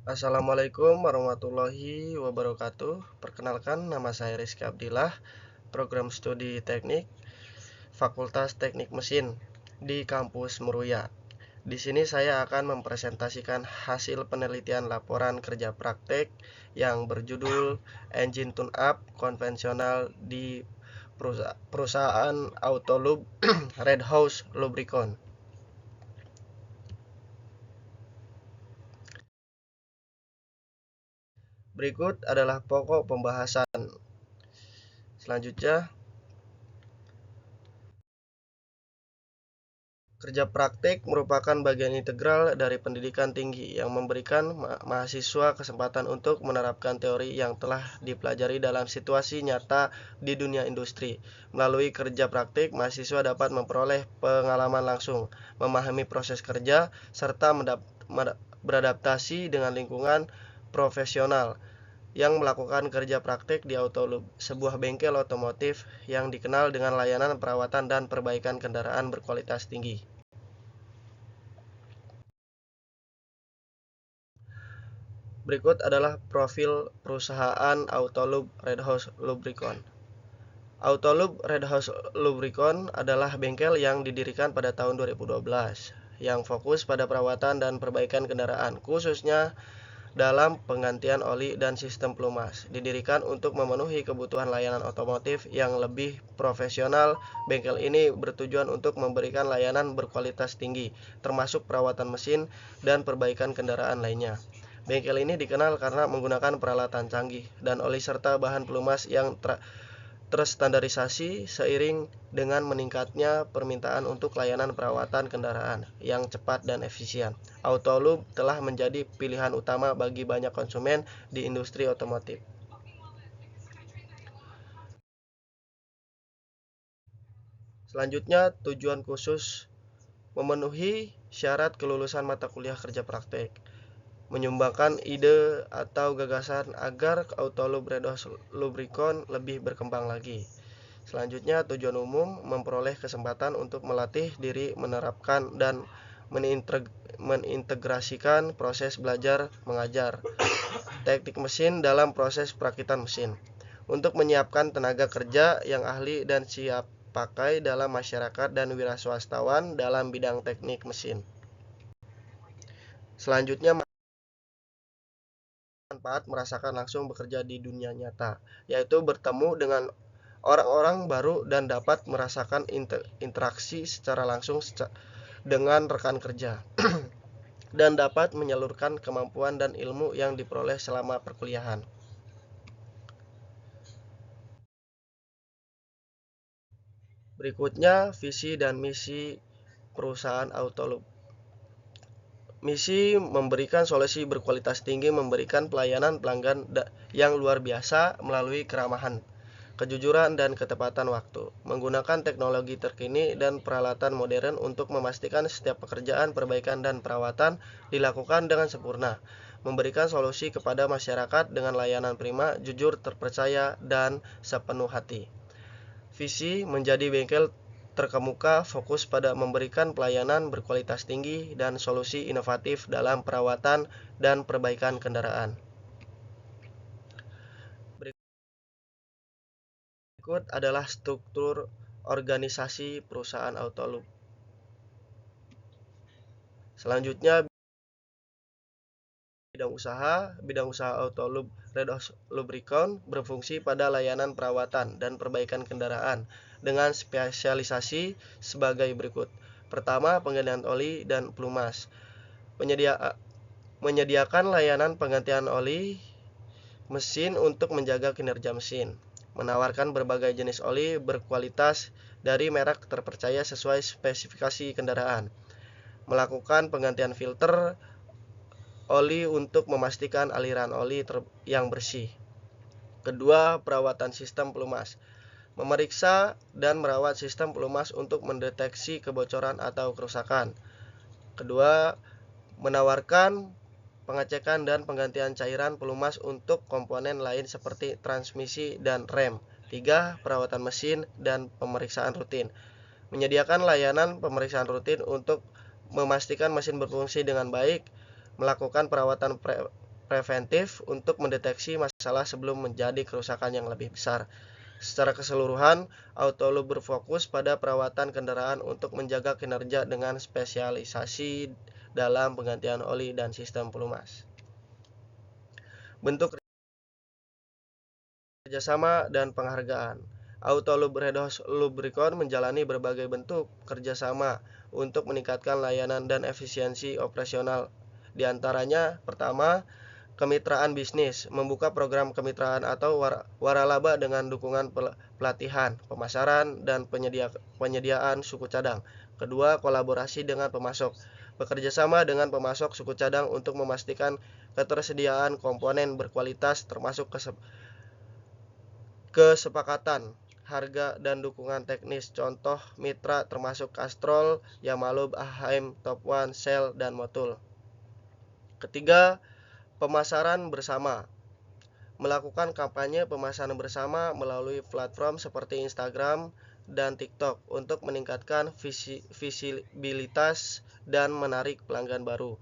Assalamualaikum warahmatullahi wabarakatuh. Perkenalkan, nama saya Rizky Abdillah, program studi teknik Fakultas Teknik Mesin di kampus Meruya. Di sini saya akan mempresentasikan hasil penelitian laporan kerja praktek yang berjudul Engine Tune-up konvensional di perusahaan Autolub Red House Lubricon. Berikut adalah pokok pembahasan. Selanjutnya, kerja praktik merupakan bagian integral dari pendidikan tinggi yang memberikan mahasiswa kesempatan untuk menerapkan teori yang telah dipelajari dalam situasi nyata di dunia industri. Melalui kerja praktik, mahasiswa dapat memperoleh pengalaman langsung, memahami proses kerja, serta beradaptasi dengan lingkungan profesional yang melakukan kerja praktik di Autolub, sebuah bengkel otomotif yang dikenal dengan layanan perawatan dan perbaikan kendaraan berkualitas tinggi. Berikut adalah profil perusahaan Autolub Red House Lubricon. Autolub Red House Lubricon adalah bengkel yang didirikan pada tahun 2012 yang fokus pada perawatan dan perbaikan kendaraan, khususnya dalam penggantian oli dan sistem pelumas. Didirikan untuk memenuhi kebutuhan layanan otomotif yang lebih profesional, bengkel ini bertujuan untuk memberikan layanan berkualitas tinggi, termasuk perawatan mesin dan perbaikan kendaraan lainnya. Bengkel ini dikenal karena menggunakan peralatan canggih dan oli serta bahan pelumas yang terstandarisasi seiring dengan meningkatnya permintaan untuk layanan perawatan kendaraan yang cepat dan efisien. Autolub telah menjadi pilihan utama bagi banyak konsumen di industri otomotif. Selanjutnya, tujuan khusus memenuhi syarat kelulusan mata kuliah kerja praktek, menyumbangkan ide atau gagasan agar Autolub Red House Lubricon lebih berkembang lagi. Selanjutnya, tujuan umum memperoleh kesempatan untuk melatih diri menerapkan dan mengintegrasikan proses belajar mengajar teknik mesin dalam proses perakitan mesin untuk menyiapkan tenaga kerja yang ahli dan siap pakai dalam masyarakat dan wiraswastawan dalam bidang teknik mesin. Selanjutnya, manfaat merasakan langsung bekerja di dunia nyata, yaitu bertemu dengan orang-orang baru dan dapat merasakan interaksi secara langsung dengan rekan kerja dan dapat menyalurkan kemampuan dan ilmu yang diperoleh selama perkuliahan. Berikutnya, visi dan misi perusahaan Autolub. Misi memberikan solusi berkualitas tinggi, memberikan pelayanan pelanggan yang luar biasa melalui keramahan, kejujuran, dan ketepatan waktu, menggunakan teknologi terkini dan peralatan modern untuk memastikan setiap pekerjaan, perbaikan, dan perawatan dilakukan dengan sempurna, memberikan solusi kepada masyarakat dengan layanan prima, jujur, terpercaya, dan sepenuh hati. Visi menjadi bengkel terkemuka fokus pada memberikan pelayanan berkualitas tinggi dan solusi inovatif dalam perawatan dan perbaikan kendaraan. Berikut adalah struktur organisasi perusahaan Autolub. Selanjutnya, bidang usaha Autolub Red House Lubricon berfungsi pada layanan perawatan dan perbaikan kendaraan dengan spesialisasi sebagai berikut. Pertama, penggantian oli dan pelumas. Menyediakan layanan penggantian oli mesin untuk menjaga kinerja mesin. Menawarkan berbagai jenis oli berkualitas dari merek terpercaya sesuai spesifikasi kendaraan. Melakukan penggantian filter oli untuk memastikan aliran oli yang bersih. Kedua, perawatan sistem pelumas. Memeriksa dan merawat sistem pelumas untuk mendeteksi kebocoran atau kerusakan. Kedua, menawarkan pengecekan dan penggantian cairan pelumas untuk komponen lain seperti transmisi dan rem. 3. Perawatan mesin dan pemeriksaan rutin. Menyediakan layanan pemeriksaan rutin untuk memastikan mesin berfungsi dengan baik, melakukan perawatan preventif untuk mendeteksi masalah sebelum menjadi kerusakan yang lebih besar. Secara keseluruhan, Autoloop berfokus pada perawatan kendaraan untuk menjaga kinerja dengan spesialisasi dalam penggantian oli dan sistem pelumas. Bentuk kerjasama dan penghargaan. Autoloop Red House Lubricon menjalani berbagai bentuk kerjasama untuk meningkatkan layanan dan efisiensi operasional. Di antaranya, pertama, kemitraan bisnis, membuka program kemitraan atau waralaba dengan dukungan pelatihan, pemasaran, dan penyediaan suku cadang. Kedua, kolaborasi dengan pemasok, bekerja sama dengan pemasok suku cadang untuk memastikan ketersediaan komponen berkualitas termasuk kesepakatan harga dan dukungan teknis. Contoh mitra termasuk Castrol, Yamalub, AHM, Top One, Shell, dan Motul. Ketiga, pemasaran bersama, melakukan kampanye pemasaran bersama melalui platform seperti Instagram dan TikTok untuk meningkatkan visibilitas dan menarik pelanggan baru.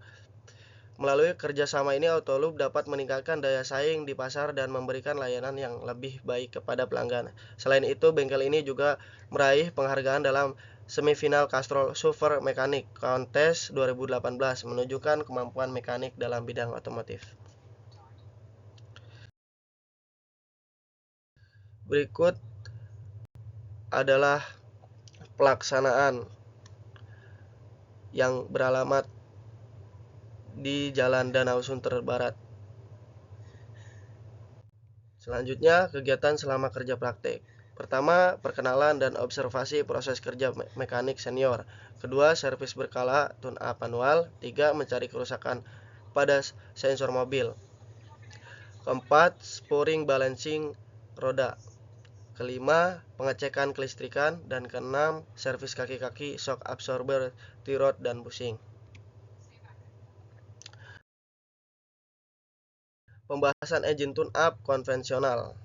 Melalui kerjasama ini, Autoloop dapat meningkatkan daya saing di pasar dan memberikan layanan yang lebih baik kepada pelanggan. Selain itu, bengkel ini juga meraih penghargaan dalam semifinal Castrol Super Mechanic Contest 2018, menunjukkan kemampuan mekanik dalam bidang otomotif. Berikut adalah pelaksanaan yang beralamat di Jalan Danau Sunter Barat. Selanjutnya, kegiatan selama kerja praktek. Pertama, perkenalan dan observasi proses kerja mekanik senior. Kedua, servis berkala tune-up manual. Tiga, mencari kerusakan pada sensor mobil. Keempat, spurring balancing roda. Kelima, pengecekan kelistrikan. Dan keenam, servis kaki-kaki, shock absorber, tirot, dan bushing. Pembahasan engine tune-up konvensional.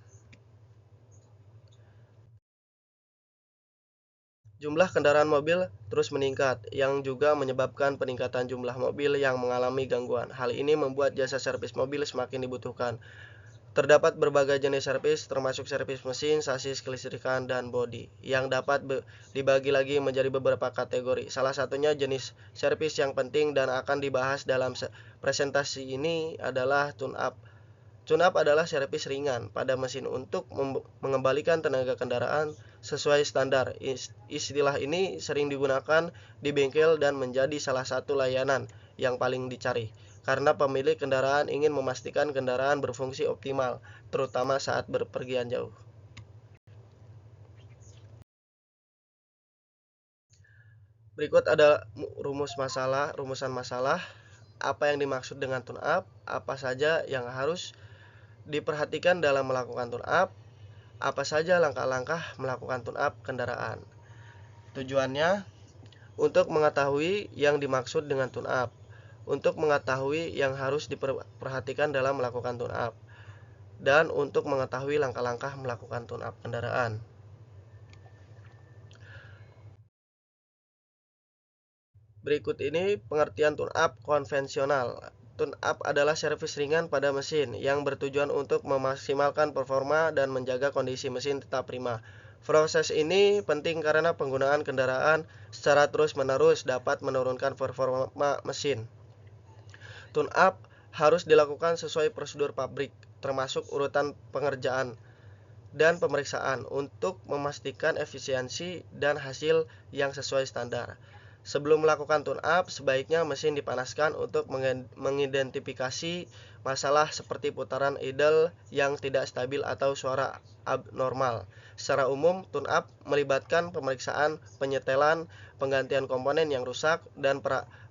Jumlah kendaraan mobil terus meningkat, yang juga menyebabkan peningkatan jumlah mobil yang mengalami gangguan. Hal ini membuat jasa servis mobil semakin dibutuhkan. Terdapat berbagai jenis servis, termasuk servis mesin, sasis, kelistrikan, dan bodi, yang dapat dibagi lagi menjadi beberapa kategori. Salah satunya jenis servis yang penting dan akan dibahas dalam presentasi ini adalah tune-up. Tune-up adalah servis ringan pada mesin untuk mengembalikan tenaga kendaraan sesuai standar. Istilah ini sering digunakan di bengkel dan menjadi salah satu layanan yang paling dicari, karena pemilik kendaraan ingin memastikan kendaraan berfungsi optimal, terutama saat berpergian jauh. Berikut ada rumusan masalah, apa yang dimaksud dengan tune-up, apa saja yang harus diperhatikan dalam melakukan tune-up, apa saja langkah-langkah melakukan tune-up kendaraan. Tujuannya untuk mengetahui yang dimaksud dengan tune-up, untuk mengetahui yang harus diperhatikan dalam melakukan tune-up, dan untuk mengetahui langkah-langkah melakukan tune-up kendaraan. Berikut ini pengertian tune-up konvensional. Tune-up adalah servis ringan pada mesin yang bertujuan untuk memaksimalkan performa dan menjaga kondisi mesin tetap prima. Proses ini penting karena penggunaan kendaraan secara terus-menerus dapat menurunkan performa mesin. Tune-up harus dilakukan sesuai prosedur pabrik, termasuk urutan pengerjaan dan pemeriksaan untuk memastikan efisiensi dan hasil yang sesuai standar. Sebelum melakukan tune-up, sebaiknya mesin dipanaskan untuk mengidentifikasi masalah seperti putaran idle yang tidak stabil atau suara abnormal. Secara umum, tune-up melibatkan pemeriksaan, penyetelan, penggantian komponen yang rusak, dan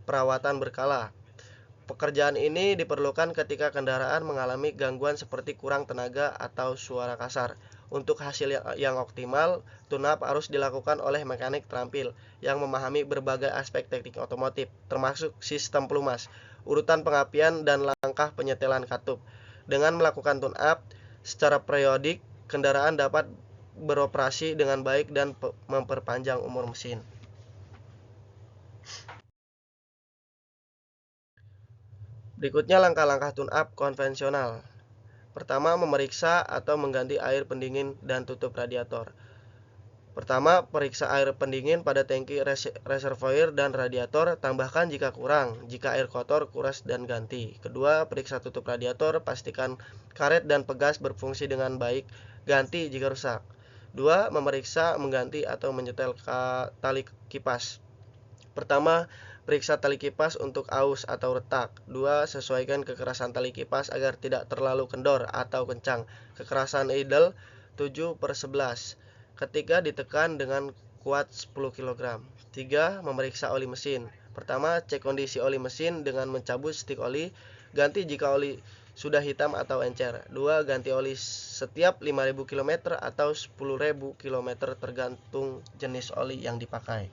perawatan berkala. Pekerjaan ini diperlukan ketika kendaraan mengalami gangguan seperti kurang tenaga atau suara kasar. Untuk hasil yang optimal, tune-up harus dilakukan oleh mekanik terampil yang memahami berbagai aspek teknik otomotif, termasuk sistem pelumas, urutan pengapian, dan langkah penyetelan katup. Dengan melakukan tune-up secara periodik, kendaraan dapat beroperasi dengan baik dan memperpanjang umur mesin. Berikutnya langkah-langkah tune-up konvensional. Pertama, memeriksa atau mengganti air pendingin dan tutup radiator. Pertama, periksa air pendingin pada tangki reservoir dan radiator, tambahkan jika kurang. Jika air kotor, kuras dan ganti. Kedua, periksa tutup radiator, pastikan karet dan pegas berfungsi dengan baik, ganti jika rusak. Dua, memeriksa, mengganti atau menyetel tali kipas. Pertama, periksa tali kipas untuk aus atau retak. Dua, sesuaikan kekerasan tali kipas agar tidak terlalu kendor atau kencang. Kekerasan idle 7/11. Ketiga, ditekan dengan kuat 10 kg. Tiga, memeriksa oli mesin. Pertama, cek kondisi oli mesin dengan mencabut stik oli. Ganti jika oli sudah hitam atau encer. Dua, ganti oli setiap 5.000 km atau 10.000 km tergantung jenis oli yang dipakai.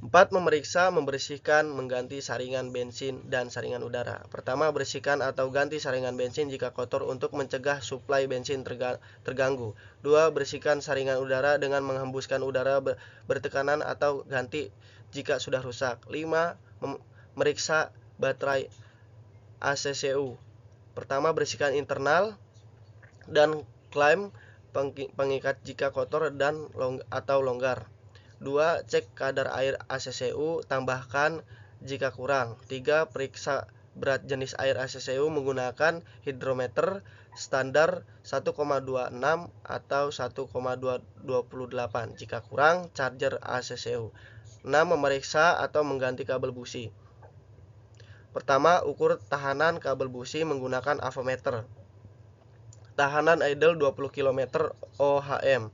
4. Memeriksa, membersihkan, mengganti saringan bensin dan saringan udara. Pertama, bersihkan atau ganti saringan bensin jika kotor untuk mencegah suplai bensin terganggu. 2. Bersihkan saringan udara dengan menghembuskan udara bertekanan atau ganti jika sudah rusak. 5. Meriksa baterai ACCU. Pertama, bersihkan internal dan klaim pengikat jika kotor dan atau longgar. 2. Cek kadar air ACCU, tambahkan jika kurang. 3. Periksa berat jenis air ACCU menggunakan hidrometer standar 1,26 atau 1,228. Jika kurang, charger ACCU. 6. Memeriksa atau mengganti kabel busi. Pertama, ukur tahanan kabel busi menggunakan avometer. Tahanan idle 20 km ohm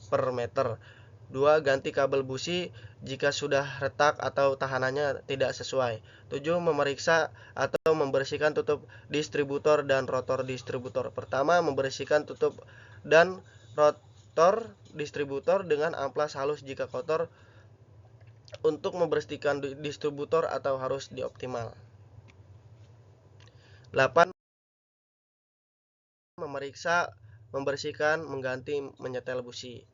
per meter. 2. Ganti kabel busi jika sudah retak atau tahanannya tidak sesuai. 7. Memeriksa atau membersihkan tutup distributor dan rotor distributor. Pertama, membersihkan tutup dan rotor distributor dengan amplas halus jika kotor. Untuk membersihkan distributor atau harus dioptimal. 8. Memeriksa, membersihkan, mengganti, menyetel busi.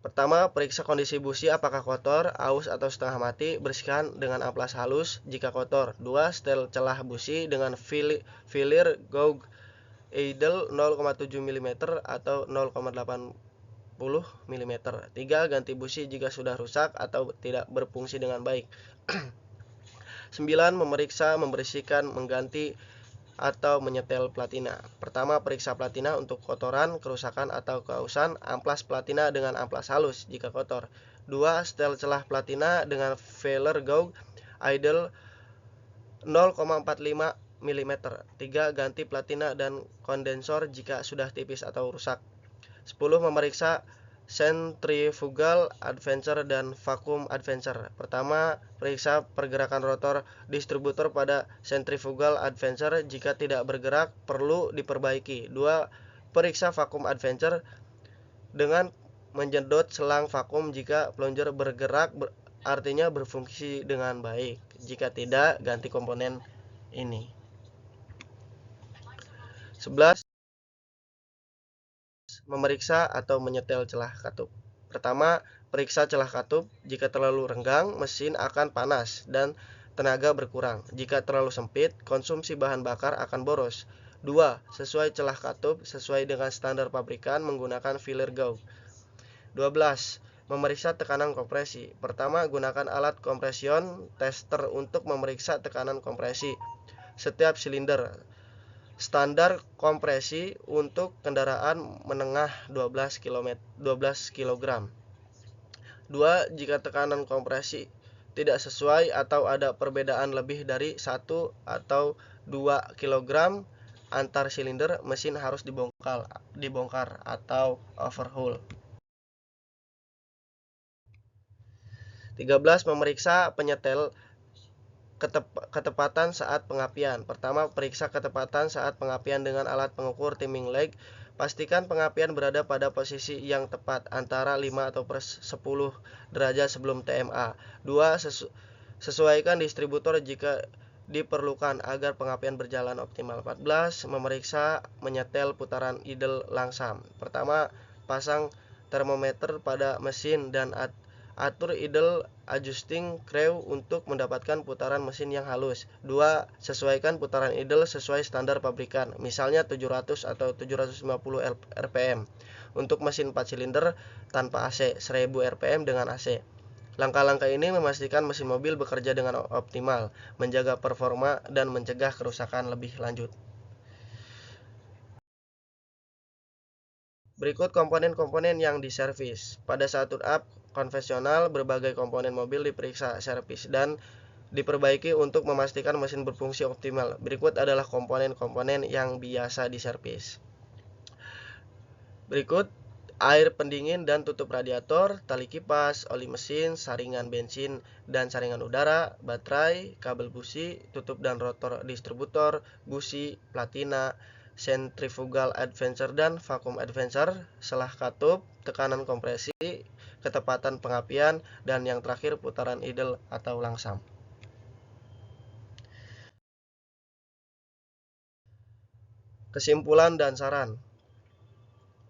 Pertama, periksa kondisi busi apakah kotor, aus atau setengah mati, bersihkan dengan amplas halus jika kotor. 2. Setel celah busi dengan filir gauge idle 0,7 mm atau 0,80 mm. 3. Ganti busi jika sudah rusak atau tidak berfungsi dengan baik. 9. Memeriksa, membersihkan, mengganti atau menyetel platina. Pertama, periksa platina untuk kotoran, kerusakan atau keausan. Amplas platina dengan amplas halus jika kotor. 2. Setel celah platina dengan failer gauge idle 0,45 mm. 3. Ganti platina dan kondensor jika sudah tipis atau rusak. 10. Memeriksa centrifugal advance dan vacuum advance. Pertama, periksa pergerakan rotor distributor pada centrifugal advance. Jika tidak bergerak, perlu diperbaiki. 2. Periksa vacuum advance dengan menjedot selang vakum. Jika plunger bergerak, artinya berfungsi dengan baik. Jika tidak, ganti komponen ini. 11. Memeriksa atau menyetel celah katup. Pertama, periksa celah katup. Jika terlalu renggang, mesin akan panas dan tenaga berkurang. Jika terlalu sempit, konsumsi bahan bakar akan boros. 2. Sesuai celah katup sesuai dengan standar pabrikan menggunakan filler gauge. 12. Memeriksa tekanan kompresi. Pertama, gunakan alat compression tester untuk memeriksa tekanan kompresi setiap silinder. Standar kompresi untuk kendaraan menengah 12 kg. 2. Jika tekanan kompresi tidak sesuai atau ada perbedaan lebih dari 1 atau 2 kg antar silinder, mesin harus dibongkar atau overhaul. 13. Memeriksa penyetel ketepatan saat pengapian. Pertama, periksa ketepatan saat pengapian dengan alat pengukur timing leg. Pastikan pengapian berada pada posisi yang tepat antara 5 atau 10 derajat sebelum TMA. 2. Sesuaikan distributor jika diperlukan agar pengapian berjalan optimal. 14. Memeriksa menyetel putaran idle langsam. Pertama, pasang termometer pada mesin dan Atur idle adjusting crew untuk mendapatkan putaran mesin yang halus. 2. Sesuaikan putaran idle sesuai standar pabrikan, misalnya 700 atau 750 rpm. Untuk mesin 4 silinder tanpa AC, 1000 rpm dengan AC. Langkah-langkah ini memastikan mesin mobil bekerja dengan optimal, menjaga performa, dan mencegah kerusakan lebih lanjut. Berikut komponen-komponen yang diservis. Pada saat tune-up konvensional, berbagai komponen mobil diperiksa, servis, dan diperbaiki untuk memastikan mesin berfungsi optimal. Berikut adalah komponen-komponen yang biasa diservis. Berikut air pendingin dan tutup radiator, tali kipas, oli mesin, saringan bensin dan saringan udara, baterai, kabel busi, tutup dan rotor distributor, busi, platina, centrifugal advancer dan vacuum advancer, selah katup, tekanan kompresi, ketepatan pengapian, dan yang terakhir putaran idle atau langsam. Kesimpulan dan saran.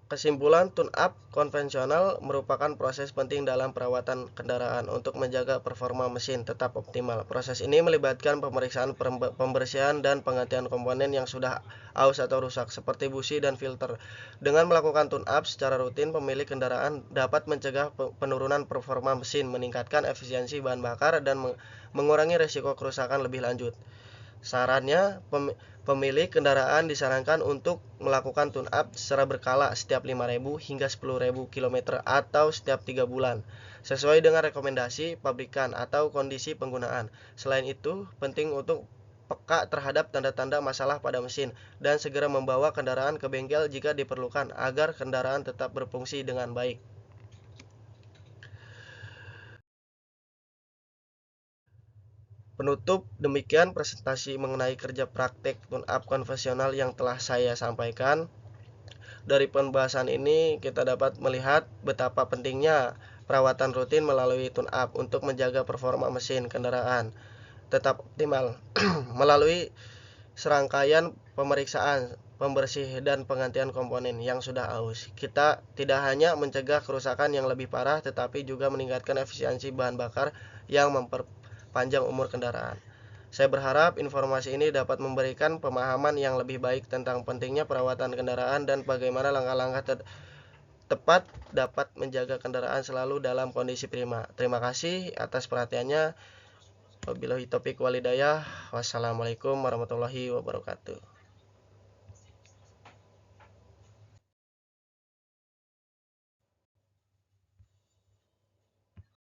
Kesimpulan, tune-up konvensional merupakan proses penting dalam perawatan kendaraan untuk menjaga performa mesin tetap optimal. Proses ini melibatkan pemeriksaan pembersihan dan penggantian komponen yang sudah aus atau rusak, seperti busi dan filter. Dengan melakukan tune-up secara rutin, pemilik kendaraan dapat mencegah penurunan performa mesin, meningkatkan efisiensi bahan bakar, dan mengurangi risiko kerusakan lebih lanjut. Sarannya, pemilik kendaraan disarankan untuk melakukan tune-up secara berkala setiap 5.000 hingga 10.000 km atau setiap 3 bulan, sesuai dengan rekomendasi pabrikan atau kondisi penggunaan. Selain itu, penting untuk peka terhadap tanda-tanda masalah pada mesin dan segera membawa kendaraan ke bengkel jika diperlukan agar kendaraan tetap berfungsi dengan baik. Penutup, demikian presentasi mengenai kerja praktek tune-up konvensional yang telah saya sampaikan. Dari pembahasan ini kita dapat melihat betapa pentingnya perawatan rutin melalui tune-up untuk menjaga performa mesin kendaraan tetap optimal. Melalui serangkaian pemeriksaan, pembersih, dan penggantian komponen yang sudah aus, kita tidak hanya mencegah kerusakan yang lebih parah, tetapi juga meningkatkan efisiensi bahan bakar yang memperpanjang umur kendaraan. Saya berharap informasi ini dapat memberikan pemahaman yang lebih baik tentang pentingnya perawatan kendaraan dan bagaimana langkah-langkah tepat dapat menjaga kendaraan selalu dalam kondisi prima. Terima kasih atas perhatiannya. Wabillahi taufiq walhidayah. Wassalamualaikum warahmatullahi wabarakatuh.